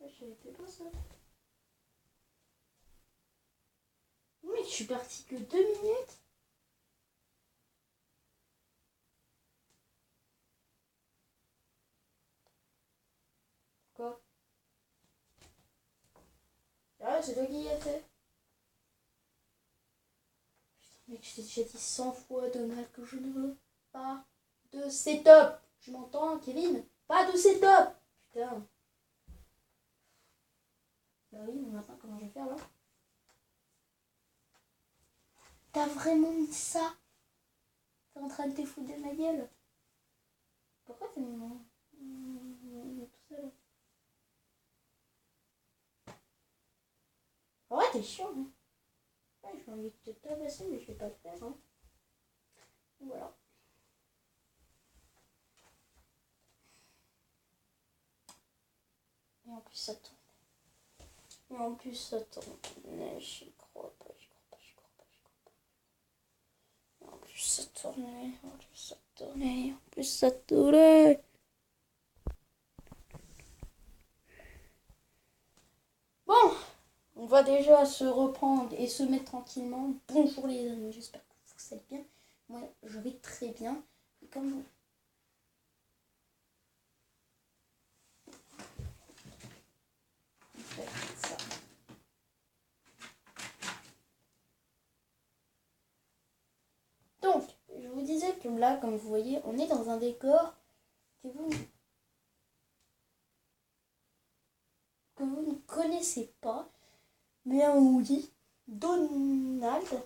Je savais pas ça. Mais je suis partie que 2 minutes. Quoi? Ah, c'est toi qui y as fait. Putain, mec, je t'ai déjà dit 100 fois, Donald, que je ne veux pas de setup. Tu m'entends, Kevin? Pas de setup. Putain. Bah oui, mais maintenant, comment je vais faire là? T'as vraiment mis ça? T'es en train de te foutre de ma gueule? Pourquoi t'es mis tout seul? Ouais, t'es chiant, hein. Ouais, j'ai envie de te tabasser, mais je vais pas le faire, hein. Voilà. Et en plus, ça tourne. Et en plus, ça tournait. J'y crois pas, j'y crois pas, j'y crois pas, j'y crois pas. Et en plus, ça tournait. En plus, ça tournait. En plus, ça tournait. Bon, on va déjà se reprendre et se mettre tranquillement. Bonjour les amis, j'espère que vous allez bien. Moi, je vais très bien. Et comme vous... Ça. Donc, je vous disais que là, comme vous voyez, on est dans un décor que vous ne connaissez pas. Mais on dit Donald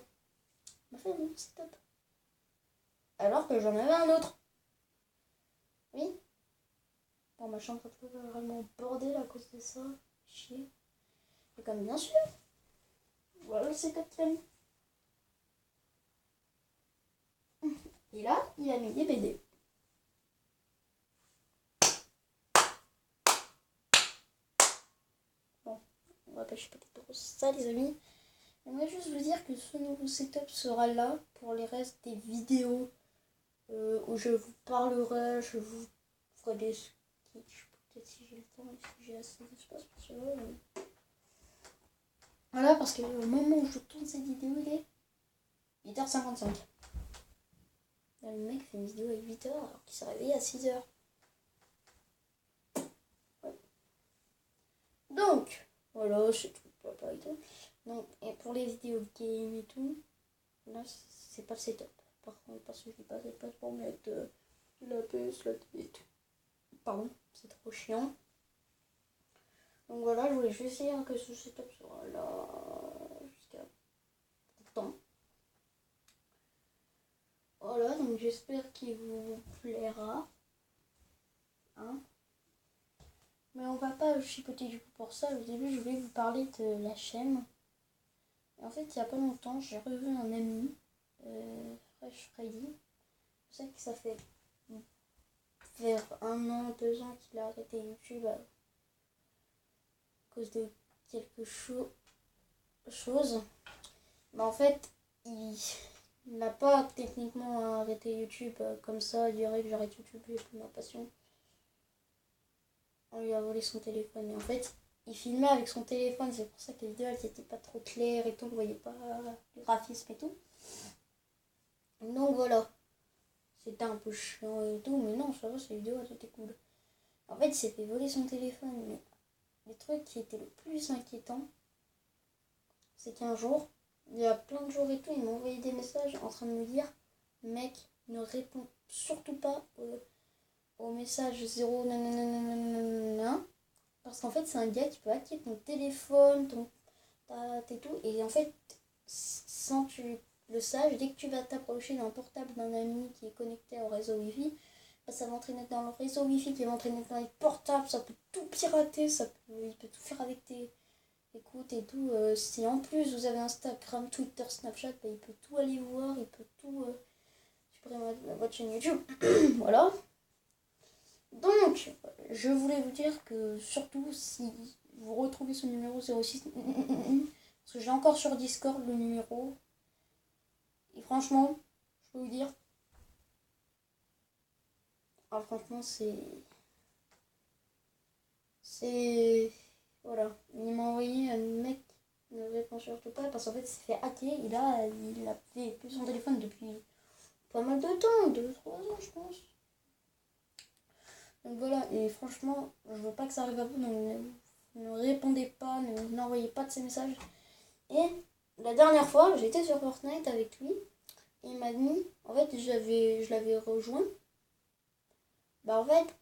m'a fait un setup. Alors que j'en avais un autre. Oui. Bon, ma chambre est vraiment bordée à cause de ça. Chier. Et comme bien sûr. Voilà le setup qu'il a mis. Et là, il a mis des BD. Bon, on va pas chipoter trop ça, les amis. J'aimerais juste vous dire que ce nouveau setup sera là pour les restes des vidéos où je vous parlerai, je vous ferai des sketchs, peut-être si j'ai le temps et si j'ai assez d'espace pour cela. Mais... Voilà, parce que au moment où je tourne cette vidéo, il est 8h55. Là, le mec fait une vidéo à 8h alors qu'il s'est réveillé à 6h. Ouais. Donc, voilà, c'est tout, papa et tout. Donc, et pour les vidéos game et tout, là, c'est pas le setup. Par contre, parce que je n'ai pas d'espace pour mettre la PS, la télé et tout. Pardon, c'est trop chiant. Donc voilà, je voulais juste dire que ce setup sera là jusqu'à temps. Voilà, donc j'espère qu'il vous plaira. Hein, mais on va pas chipoter du coup pour ça. Au début, je voulais vous parler de la chaîne. Et en fait, il y a pas longtemps, j'ai revu un ami, Fresh Freddy. Je sais que ça fait vers 1 an, 2 ans qu'il a arrêté YouTube à cause de quelque chose. Mais en fait, il n'a pas techniquement arrêté YouTube comme ça, direct, j'arrête YouTube, j'ai plus ma passion. On lui a volé son téléphone. Et en fait, il filmait avec son téléphone, c'est pour ça que les vidéos elles étaient pas trop claires et tout, vous voyez pas le graphisme et tout. Donc voilà. C'était un peu chiant et tout, mais non, ça va, ces vidéos elles étaient cool. En fait, il s'est fait voler son téléphone, mais le truc qui était le plus inquiétant, c'est qu'un jour, il y a plein de jours et tout, il m'a envoyé des messages en train de me dire mec, ne réponds surtout pas au message 0 nanana, parce qu'en fait c'est un gars qui peut hacker ton téléphone, ton date et tout, et en fait sans que tu le saches, dès que tu vas t'approcher d'un portable d'un ami qui est connecté au réseau Wi-Fi, bah, ça va entraîner dans le réseau Wi-Fi qui va entraîner dans les portables, ça peut tout pirater, il peut tout faire avec tes écoute et tout, si en plus vous avez Instagram, Twitter, Snapchat, bah, il peut tout aller voir, il peut tout supprimer votre chaîne YouTube. Voilà. Donc, je voulais vous dire que surtout si vous retrouvez ce numéro 06, parce que j'ai encore sur Discord le numéro, et franchement, je peux vous dire, franchement c'est Voilà. Il m'a envoyé un mec, ne répond surtout pas, parce qu'en fait, il s'est fait hacker. Il a fait plus son téléphone depuis pas mal de temps, 2-3 ans, je pense. Donc voilà, et franchement, je veux pas que ça arrive à vous, donc ne répondez pas, n'envoyez pas de ces messages. Et la dernière fois, j'étais sur Fortnite avec lui, et il m'a dit, en fait, je l'avais rejoint. Bah en fait,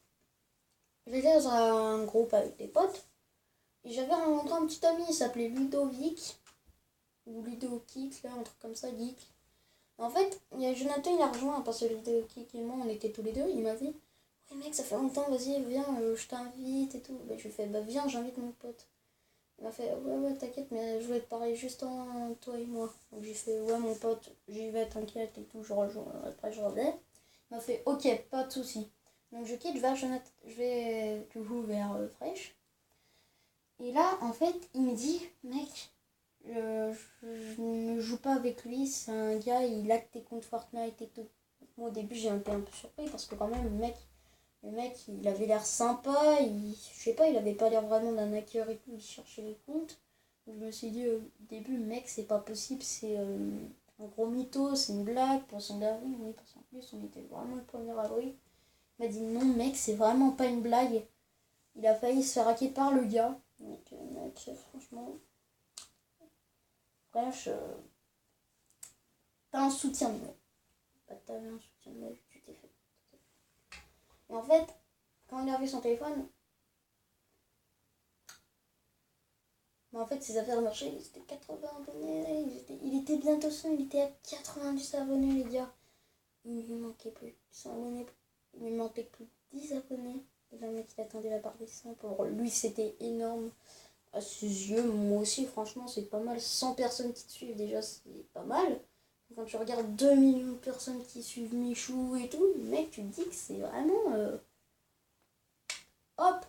j'étais dans un groupe avec des potes, et j'avais rencontré un petit ami, il s'appelait Ludovic, ou Ludokik, là, un truc comme ça, Geek. En fait, il y a Jonathan, il a rejoint, parce que Ludokik et moi, on était tous les deux, il m'a dit, ouais mec, ça fait longtemps, vas-y, viens, je t'invite et tout. Bah, je lui ai fait, bah viens, j'invite mon pote. Il m'a fait, ouais, t'inquiète, mais je voulais te parler juste en toi et moi. Donc j'ai fait, ouais, mon pote, j'y vais, t'inquiète et tout, je rejoins, après je reviens. Il m'a fait, ok, pas de soucis. Donc je quitte vers Jonathan, je vais du coup vers Fresh. Et là, en fait, il me dit, mec, je ne joue pas avec lui, c'est un gars, il a que tes comptes Fortnite et tout. Moi au début, j'ai été un peu surpris parce que quand même, le mec, il avait l'air sympa, je sais pas, il avait pas l'air vraiment d'un hacker et tout, il cherchait les comptes. Donc, je me suis dit au début, mec, c'est pas possible, c'est un gros mytho, c'est une blague, poisson d'avril, oui, parce qu'en plus, on était vraiment le 1er avril. Il m'a dit non, mec, c'est vraiment pas une blague. Il a failli se faire hacker par le gars. Donc, mec, franchement, bref, t'as un soutien de moi. Pas t'avais un soutien de moi, tu t'es fait. Et en fait, quand il a vu son téléphone, mais en fait, ses affaires marchaient, il était 80 abonnés, il était bientôt 100, il était à 90 abonnés, les gars. Il lui manquait plus 100 abonnés, il lui manquait plus 10 abonnés. Et le mec, il attendait la barre des 100. Pour lui, c'était énorme. À ses yeux, moi aussi, franchement, c'est pas mal. 100 personnes qui te suivent, déjà, c'est pas mal. Quand tu regardes 2 millions de personnes qui suivent Michou et tout, mec, tu te dis que c'est vraiment... hop.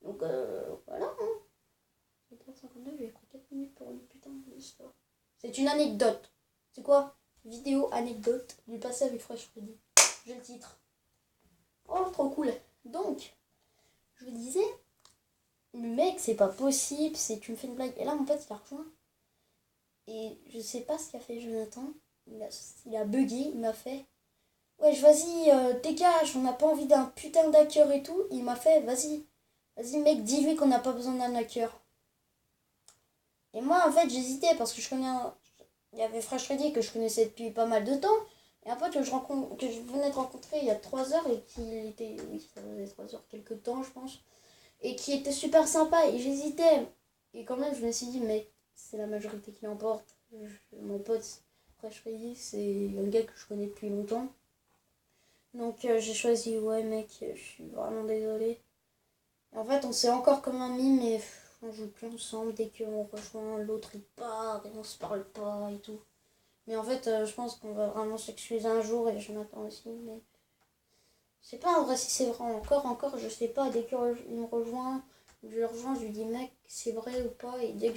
Donc, voilà, hein. 59, j'ai pris 4 minutes pour une putain d'histoire. C'est une anecdote. C'est quoi? Vidéo anecdote du passé avec Fresh Freddy. J'ai le titre. Oh, trop cool. Donc, je vous disais, le mec, c'est pas possible, tu me fais une blague. Et là, mon pote, il a rejoint. Et je sais pas ce qu'a fait Jonathan. Il a bugué, il m'a fait, ouais, vas-y, dégage, on n'a pas envie d'un putain d'hacker et tout. Il m'a fait, vas-y mec, dis-lui qu'on n'a pas besoin d'un hacker. Et moi, en fait, j'hésitais parce que il y avait Fresh Freddy que je connaissais depuis pas mal de temps. Et un pote que je venais de rencontrer il y a 3 heures et qui était... Oui, ça faisait 3 heures, quelques temps, je pense. Et qui était super sympa. Et j'hésitais. Et quand même, je me suis dit, mais c'est la majorité qui l'emporte. Mon pote Fresh Freddy, c'est un gars que je connais depuis longtemps. Donc j'ai choisi, ouais mec, je suis vraiment désolée. Et en fait, on s'est encore comme amis, mais on joue plus ensemble. Dès qu'on rejoint l'autre, il part et on se parle pas et tout. Mais en fait, je pense qu'on va vraiment s'excuser un jour et je m'attends aussi. Mais je sais pas en vrai si c'est vrai. Encore, je sais pas. Dès qu'il me rejoint, je le rejoins, je lui dis mec, c'est vrai ou pas. Et dès que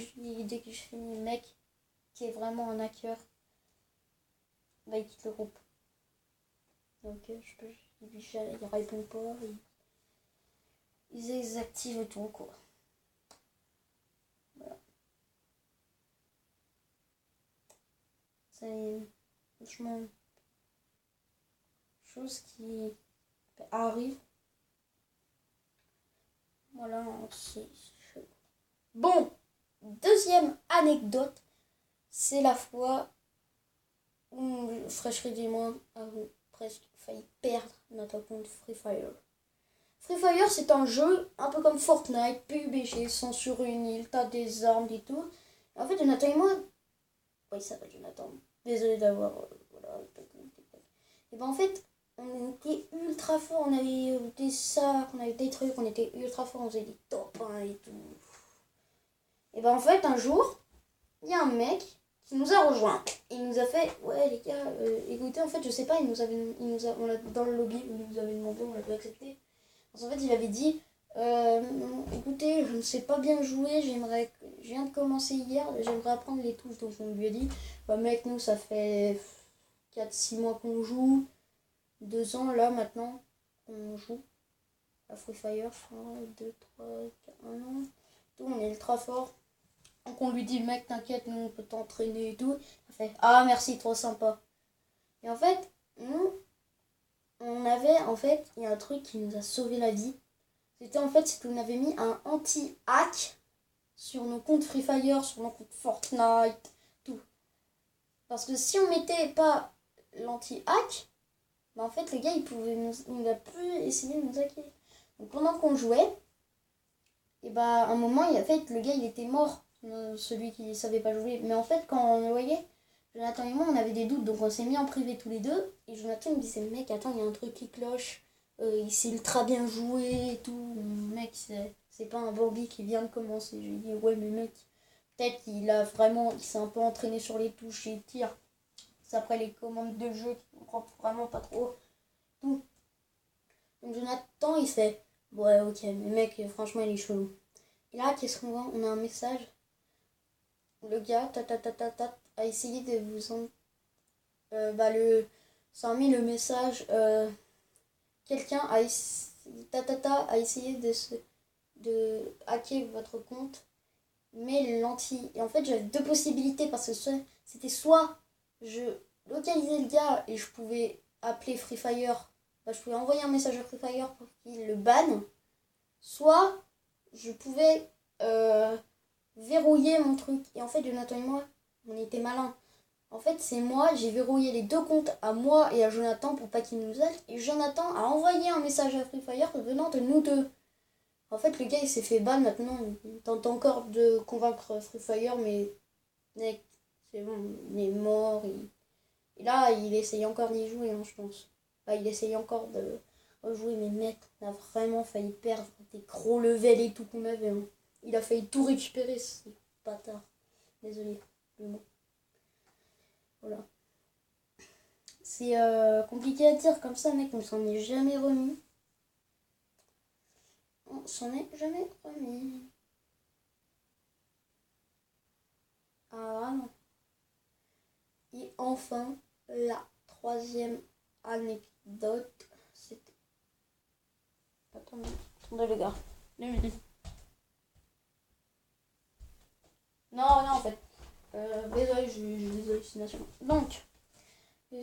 je finis mec, qui est vraiment un hacker, bah il quitte le groupe. Donc il répond pas. Ils désactivent tout quoi. Voilà. C'est franchement chose qui arrive. Voilà, c'est chaud. Bon, deuxième anecdote, c'est la fois où Fresh Freddy et moi avons presque failli perdre notre compte Free Fire. Free Fire, c'est un jeu un peu comme Fortnite, PUBG, sans sur une île, t'as des armes et tout. En fait, Jonathan et moi, oui, ça va, Jonathan. Désolé d'avoir. Voilà. Et ben en fait, on était ultra fort. On avait des sacs, on avait des trucs, on était ultra fort. On faisait des top 1 et tout. Et ben en fait, un jour, il y a un mec qui nous a rejoint. Il nous a fait, ouais les gars, écoutez, en fait, je sais pas, dans le lobby, il nous avait demandé, on l'avait accepté. Parce qu'en fait, il avait dit, écoutez, je ne sais pas bien jouer, je viens de commencer hier, j'aimerais apprendre les touches. Donc on lui a dit, bah mec, nous ça fait 4-6 mois qu'on joue, 2 ans là maintenant, on joue à Free Fire, je crois, 2, 3, 4, 1 an. Tout, on est ultra fort. Donc on lui dit, mec, t'inquiète, nous on peut t'entraîner et tout. Il fait, ah merci, trop sympa. Et en fait, nous, on avait, en fait, il y a un truc qui nous a sauvé la vie. C'était en fait, c'est qu'on avait mis un anti-hack sur nos comptes Free Fire, sur nos comptes Fortnite, tout. Parce que si on mettait pas l'anti-hack, bah en fait, le gars, il a pu essayer de nous hacker. Donc pendant qu'on jouait, et bah à un moment, en fait, le gars, il était mort, celui qui savait pas jouer. Mais en fait, quand on le voyait, Jonathan et moi, on avait des doutes, donc on s'est mis en privé tous les deux. Et Jonathan me disait, mec, attends, il y a un truc qui cloche. Il sait ultra bien jouer et tout. Mec, c'est pas un Bambi qui vient de commencer. Je lui dis, ouais, mais mec, peut-être il s'est un peu entraîné sur les touches et tire. C'est après les commandes de jeu qui comprend vraiment pas trop tout. Donc Jonathan, il fait, ouais, ok, mais mec, franchement, il est chelou. Et là, qu'est-ce qu'on voit? On a un message. Le gars, a essayé de vous en... ça a mis le message... quelqu'un a essayé de hacker votre compte, mais l'anti... Et en fait, j'avais deux possibilités, parce que c'était soit je localisais le gars et je pouvais appeler Free Fire, je pouvais envoyer un message à Free Fire pour qu'il le banne, soit je pouvais verrouiller mon truc. Et en fait, Jonathan et moi, on était malins. En fait, c'est moi, j'ai verrouillé les deux comptes à moi et à Jonathan pour pas qu'il nous aide. Et Jonathan a envoyé un message à Free Fire venant de nous deux. En fait, le gars, il s'est fait ban maintenant. Il tente encore de convaincre Free Fire, mais mec, c'est bon, il est mort. Et là, il essaye encore d'y jouer, hein, je pense. Il essaye encore de rejouer, mais mec, on a vraiment failli perdre des gros levels et tout qu'on avait. Hein. Il a failli tout récupérer, ce bâtard. Désolé, le mot. Voilà. C'est compliqué à dire comme ça, mec, on s'en est jamais remis. On s'en est jamais remis. Ah, vraiment. Et enfin, la troisième anecdote, c'était... Attendez les gars. 2 minutes. Non, en fait. Désolé, j'ai des hallucinations. Donc,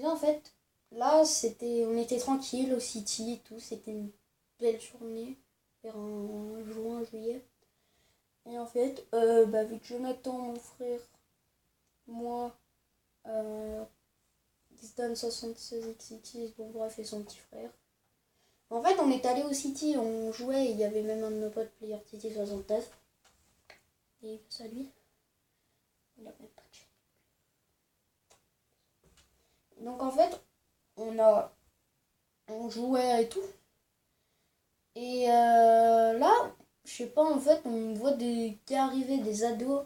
en fait, là, on était tranquille au City et tout. C'était une belle journée, vers un juin, juillet. Et en fait, avec Jonathan, mon frère, moi, Disdan 76XX, bon bref, et son petit frère. En fait, on est allé au City, on jouait, et il y avait même un de nos potes, Player Titi 69. Et ça lui, il a même pas de chaîne. Donc en fait, on jouait et tout. Et là, je sais pas, en fait, on voit des gars arriver, des ados.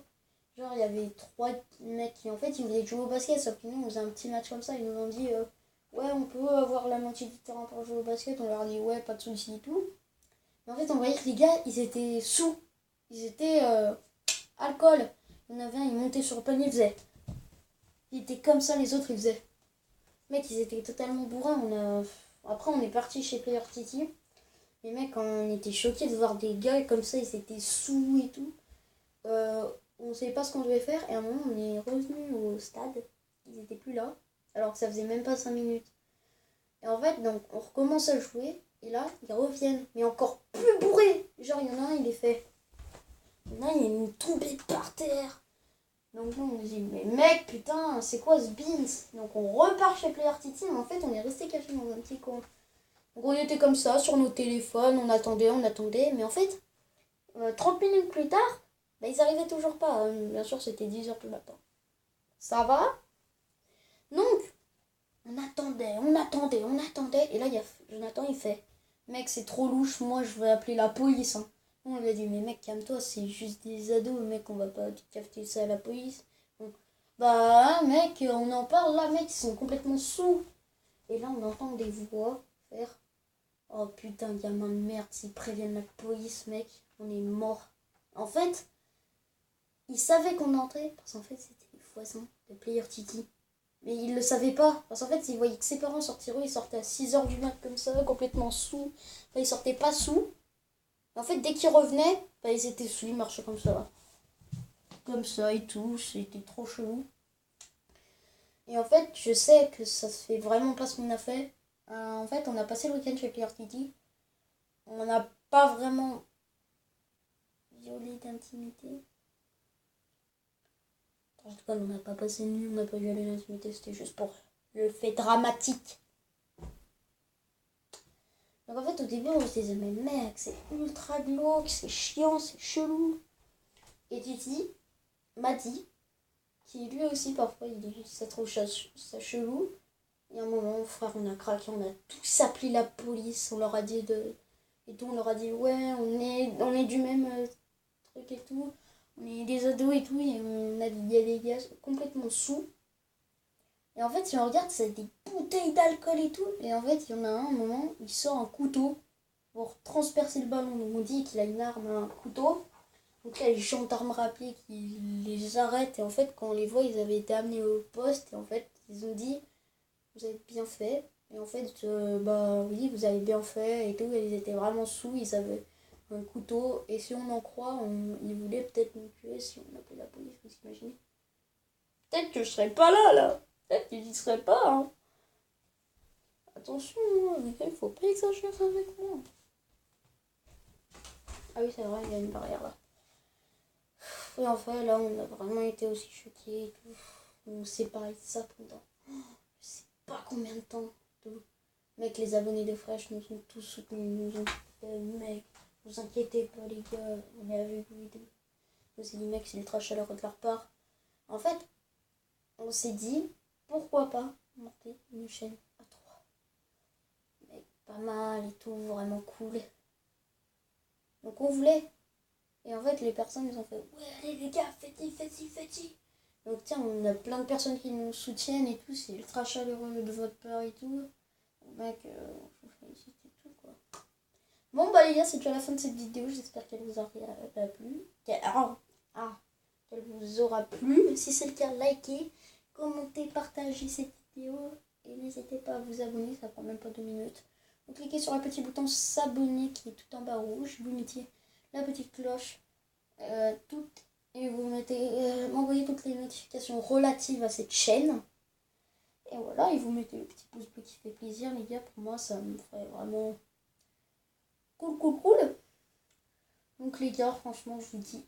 Genre, il y avait 3 mecs qui, en fait, ils voulaient jouer au basket, sauf que nous, on faisait un petit match comme ça. Ils nous ont dit, ouais, on peut avoir la moitié du terrain pour jouer au basket. On leur a dit, ouais, pas de soucis et tout. Mais en fait, on voyait que les gars, ils étaient sous. Ils étaient alcool. Il y en avait un, il montait sur le panier, il faisait. Il était comme ça, les autres, ils faisaient. Mec, ils étaient totalement bourrins. Après, on est parti chez Player Titi. Mais mec, on était choqués de voir des gars comme ça, ils étaient sous et tout. On savait pas ce qu'on devait faire. Et à un moment, on est revenu au stade. Ils étaient plus là. Alors que ça faisait même pas 5 minutes. Et en fait, donc, on recommence à jouer. Et là, ils reviennent. Mais encore plus bourrés. Genre, il y en a un, il est fait. Il y en a un, il est tombé par terre. Donc, nous, on se dit, mais mec, putain, c'est quoi ce beans? Donc, on repart chez Player Titi. Mais en fait, on est resté caché dans un petit coin. Donc, on était comme ça, sur nos téléphones. On attendait. Mais en fait, 30 minutes plus tard, ils arrivaient toujours pas. Bien sûr, c'était 10h du matin. Ça va? Donc, on attendait. Et là, il y a Jonathan, il fait, mec, c'est trop louche, moi, je vais appeler la police. Hein. On lui a dit, mais mec, calme-toi, c'est juste des ados, mec, on va pas capter ça à la police. Donc, mec, on en parle là, mec, ils sont complètement sous. Et là, on entend des voix faire, oh putain, gamin de merde, s'ils préviennent la police, mec, on est mort. En fait, ils savaient qu'on entrait, parce qu'en fait, c'était les voisins de Player Titi. Mais ils le savaient pas, parce qu'en fait, ils voyaient que ses parents sortir, ils sortaient à 6h du mat comme ça, complètement sous. Enfin, ils sortaient pas sous. En fait, dès qu'ils revenaient, bah, ils étaient sous, ils marchaient comme ça. Comme ça et tout, c'était trop chelou. Et en fait, je sais que ça se fait vraiment pas ce qu'on a fait. En fait, on a passé le week-end chez Claire Kitty. On n'a pas vraiment violé d'intimité. En tout cas, on n'a pas passé une nuit, on n'a pas violé d'intimité, c'était juste pour le fait dramatique. Donc en fait, au début, on se disait, mais mec, c'est ultra glauque, c'est chiant, c'est chelou. Et Titi m'a dit qu'il lui aussi, parfois, il dit, ça trouve ça chelou. Et à un moment, frère, on a craqué, on a tous appelé la police, on leur a dit et tout, on leur a dit, ouais, on est du même truc et tout. On est des ados et tout, et il y a des gars complètement sous. Et en fait, si on regarde, c'est des bouteilles d'alcool et tout. Et en fait, il y en a un moment, il sort un couteau pour transpercer le ballon. Donc on dit qu'il a une arme, un couteau. Donc là, les gendarmes rappelés qui les arrêtent. Et en fait, quand on les voit, ils avaient été amenés au poste. Et en fait, ils ont dit, vous avez bien fait. Et en fait, bah oui, vous avez bien fait et tout. Et ils étaient vraiment sous, ils avaient un couteau. Et si on en croit, ils voulaient peut-être nous tuer si on appelait la police, vous imaginez. Peut-être que je serais pas là. Peut-être qu'il n'y serait pas, hein. Attention, il faut pas exagérer avec moi. Ah oui, c'est vrai, il y a une barrière là. Et enfin, là, on a vraiment été aussi choqués et tout. On s'est parlé de ça pendant je sais pas combien de temps. Tout. Mec, les abonnés de Fresh nous ont tous soutenus. Nous ont dit, mec, vous inquiétez pas, les gars, on est avec vous et tout. On s'est dit, mec, c'est ultra chaleureux de leur part. En fait, on s'est dit, pourquoi pas monter une chaîne à 3. Mec, pas mal et tout, vraiment cool. Donc on voulait. Et en fait, les personnes, ils ont fait, ouais, allez les gars, faites-y. Donc tiens, on a plein de personnes qui nous soutiennent et tout, c'est ultra chaleureux de votre part et tout. Donc, mec, je vous félicite et tout, quoi. Bon, bah les gars, c'est déjà la fin de cette vidéo, j'espère qu'elle vous aura plu. Qu'elle vous aura plu. Si c'est le cas, likez, commentez, partagez cette vidéo. Et n'hésitez pas à vous abonner, ça prend même pas 2 minutes. Vous cliquez sur le petit bouton s'abonner qui est tout en bas rouge. Vous mettez la petite cloche et vous m'envoyez toutes les notifications relatives à cette chaîne. Et voilà, et vous mettez le petit pouce bleu qui fait plaisir, les gars. Pour moi, ça me ferait vraiment cool. Donc les gars, franchement, je vous dis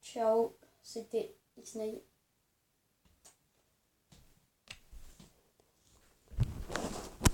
ciao. C'était X-Nay.